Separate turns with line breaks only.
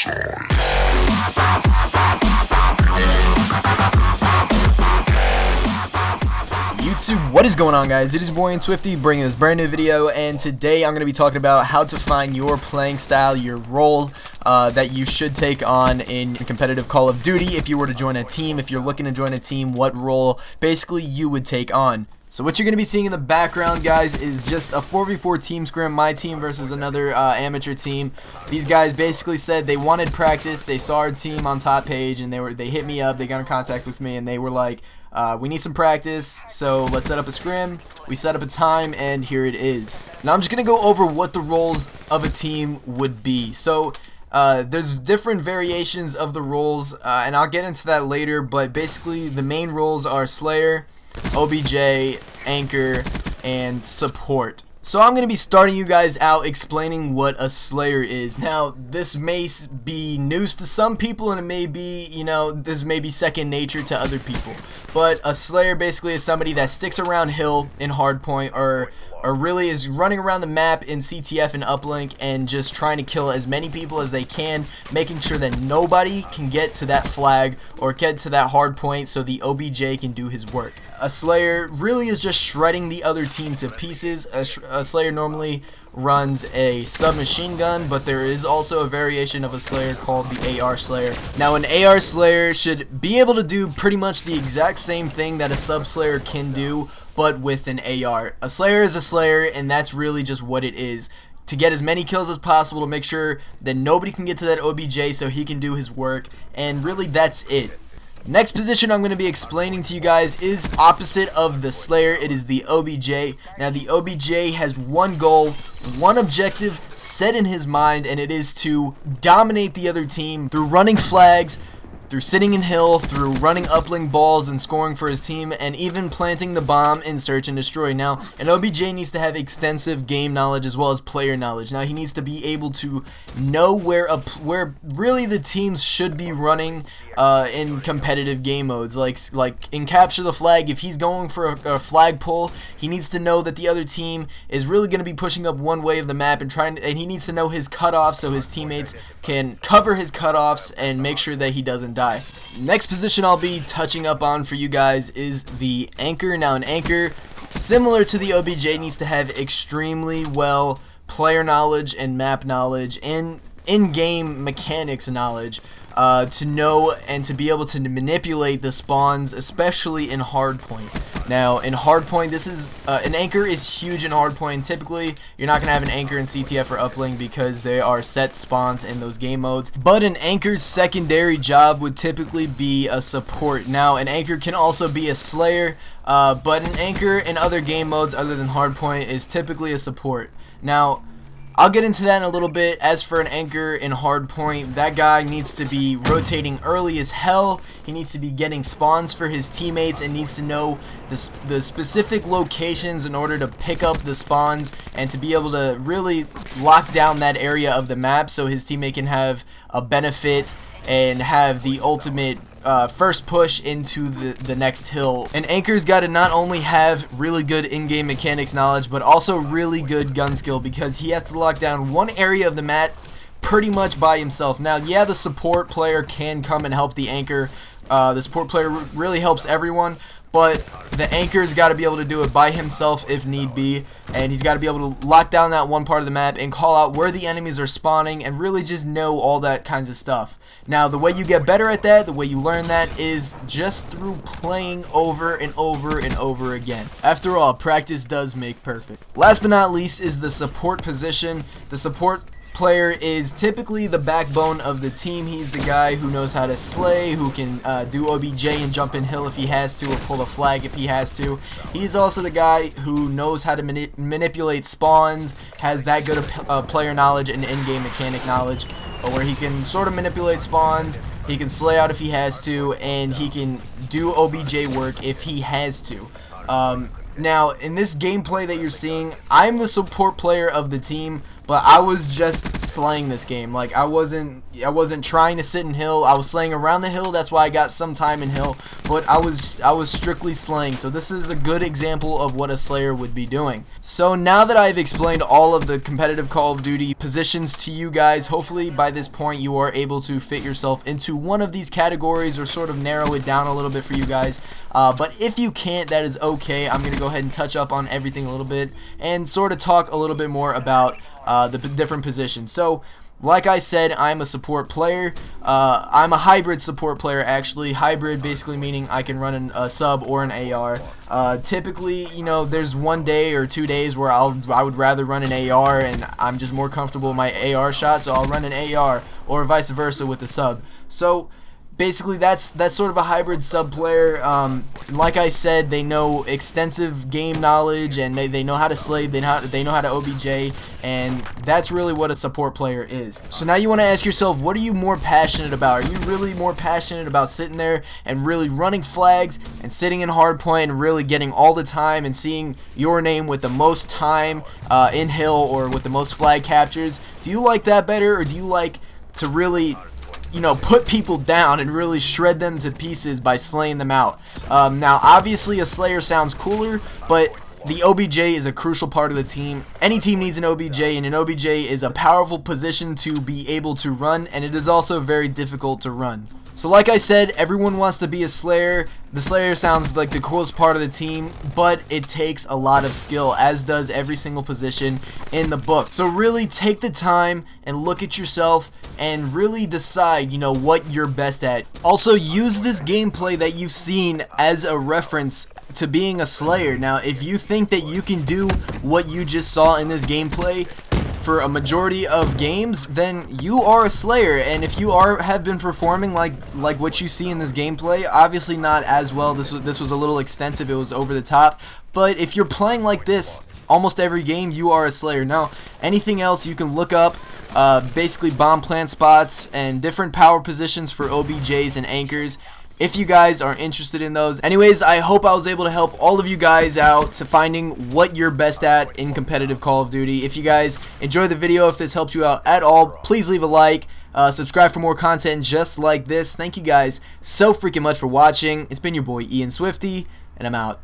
YouTube, what is going on, guys? It is your boy Swifty bringing this brand new video, and today I'm going to be talking about how to find your playing style, your role that you should take on in competitive Call of Duty. If you were to join a team, if you're looking to join a team, what role basically you would take on. So what you're going to be seeing in the background, guys, is just a 4v4 team scrim, my team versus another amateur team. These guys basically said they wanted practice. They saw our team on top page, and they hit me up. They got in contact with me, and they were like, we need some practice, so let's set up a scrim. We set up a time, and here it is. Now I'm just going to go over what the roles of a team would be. So there's different variations of the roles, and I'll get into that later, but basically the main roles are Slayer, OBJ, Anchor, and Support. So I'm going to be starting you guys out explaining what a Slayer is. Now, this may be news to some people, and it may be, this may be second nature to other people. But a Slayer basically is somebody that sticks around hill in hardpoint, or really is running around the map in CTF and uplink and just trying to kill as many people as they can, making sure that nobody can get to that flag or get to that hard point so the OBJ can do his work. A Slayer really is just shredding the other team to pieces. A Slayer normally runs a submachine gun, but there is also a variation of a Slayer called the AR Slayer. Now, an AR Slayer should be able to do pretty much the exact same thing that a sub Slayer can do, but with an AR. A Slayer is a Slayer, and that's really just what it is. To get as many kills as possible, to make sure that nobody can get to that OBJ so he can do his work, and really that's it. Next position I'm going to be explaining to you guys is opposite of the Slayer. It is the OBJ. Now, the OBJ has one goal, one objective set in his mind, and it is to dominate the other team through running flags, through sitting in hill, through running uplink balls and scoring for his team, and even planting the bomb in search and destroy. Now, an OBJ needs to have extensive game knowledge as well as player knowledge. Now, he needs to be able to know where really the teams should be running in competitive game modes, like in Capture the Flag. If he's going for a flag pull, he needs to know that the other team is really going to be pushing up one way of the map and he needs to know his cutoffs so his teammates can cover his cutoffs and make sure that he doesn't die. Next position I'll be touching up on for you guys is the Anchor. Now, an Anchor, similar to the OBJ, needs to have extremely well player knowledge and map knowledge and in-game mechanics knowledge to know and to be able to manipulate the spawns, especially in hardpoint. Now, in hardpoint, this is an Anchor is huge in hardpoint. Typically, you're not going to have an Anchor in CTF or uplink because they are set spawns in those game modes. But an Anchor's secondary job would typically be a Support. Now, an Anchor can also be a Slayer, but an Anchor in other game modes other than hardpoint is typically a Support. Now, I'll get into that in a little bit. As for an Anchor in hardpoint, that guy needs to be rotating early as hell. He needs to be getting spawns for his teammates and needs to know the specific locations in order to pick up the spawns and to be able to really lock down that area of the map so his teammate can have a benefit and have the ultimate first push into the next hill. An Anchor's got to not only have really good in-game mechanics knowledge, but also really good gun skill, because he has to lock down one area of the map pretty much by himself. Now, yeah, the Support player can come and help the Anchor. The Support player really helps everyone, but the Anchor's got to be able to do it by himself if need be, and he's got to be able to lock down that one part of the map and call out where the enemies are spawning and really just know all that kinds of stuff. Now, the way you get better at that, the way you learn that, is just through playing over and over and over again. After all, practice does make perfect. Last but not least is the Support position. The Support player is typically the backbone of the team. He's the guy who knows how to slay, who can do OBJ and jump in hill if he has to, or pull a flag if he has to. He's also the guy who knows how to manipulate spawns, has that good player knowledge and in-game mechanic knowledge, where he can sort of manipulate spawns, he can slay out if he has to, and he can do OBJ work if he has to. Now, in this gameplay that you're seeing, I'm the Support player of the team, but I was just slaying this game. Like I wasn't trying to sit in hill. I was slaying around the hill. That's why I got some time in hill, but I was strictly slaying. So this is a good example of what a slayer would be doing. So now that I've explained all of the competitive Call of Duty positions to you guys, hopefully by this point you are able to fit yourself into one of these categories or sort of narrow it down a little bit for you guys. But if you can't, that is okay. I'm gonna go ahead and touch up on everything a little bit and sort of talk a little bit more about the different positions. So like I said, I'm a support player. I'm a hybrid support player, actually. Hybrid basically meaning I can run a sub or an AR. Typically, you know, there's 1 day or 2 days where I would rather run an AR and I'm just more comfortable with my AR shot, so I'll run an AR, or vice versa with the sub. So basically that's sort of a hybrid sub player. Like I said, they know extensive game knowledge and they know how to slay, they know how to OBJ, and that's really what a support player is. So now you want to ask yourself, what are you more passionate about? Are you really more passionate about sitting there and really running flags and sitting in hardpoint and really getting all the time and seeing your name with the most time in hill or with the most flag captures? Do you like that better, or do you like to really, you know, put people down and really shred them to pieces by slaying them out? Now obviously a slayer sounds cooler, but the OBJ is a crucial part of the team. Any team needs an OBJ, and an OBJ is a powerful position to be able to run, and it is also very difficult to run. So like I said, everyone wants to be a slayer. The slayer sounds like the coolest part of the team, but it takes a lot of skill, as does every single position in the book. So really take the time and look at yourself and really decide, you know, what you're best at. Also use this gameplay that you've seen as a reference to being a slayer. Now if you think that you can do what you just saw in this gameplay for a majority of games, then you are a slayer. And if you have been performing like what you see in this gameplay, obviously not as well, this was a little extensive, it was over the top, but if you're playing like this almost every game, you are a slayer. Now anything else you can look up, basically bomb plant spots and different power positions for OBJs and anchors, if you guys are interested in those. Anyways, I hope I was able to help all of you guys out to finding what you're best at in competitive Call of Duty. If you guys enjoyed the video, if this helped you out at all, please leave a like, subscribe for more content just like this. Thank you guys so freaking much for watching. It's been your boy Ian Swifty, and I'm out.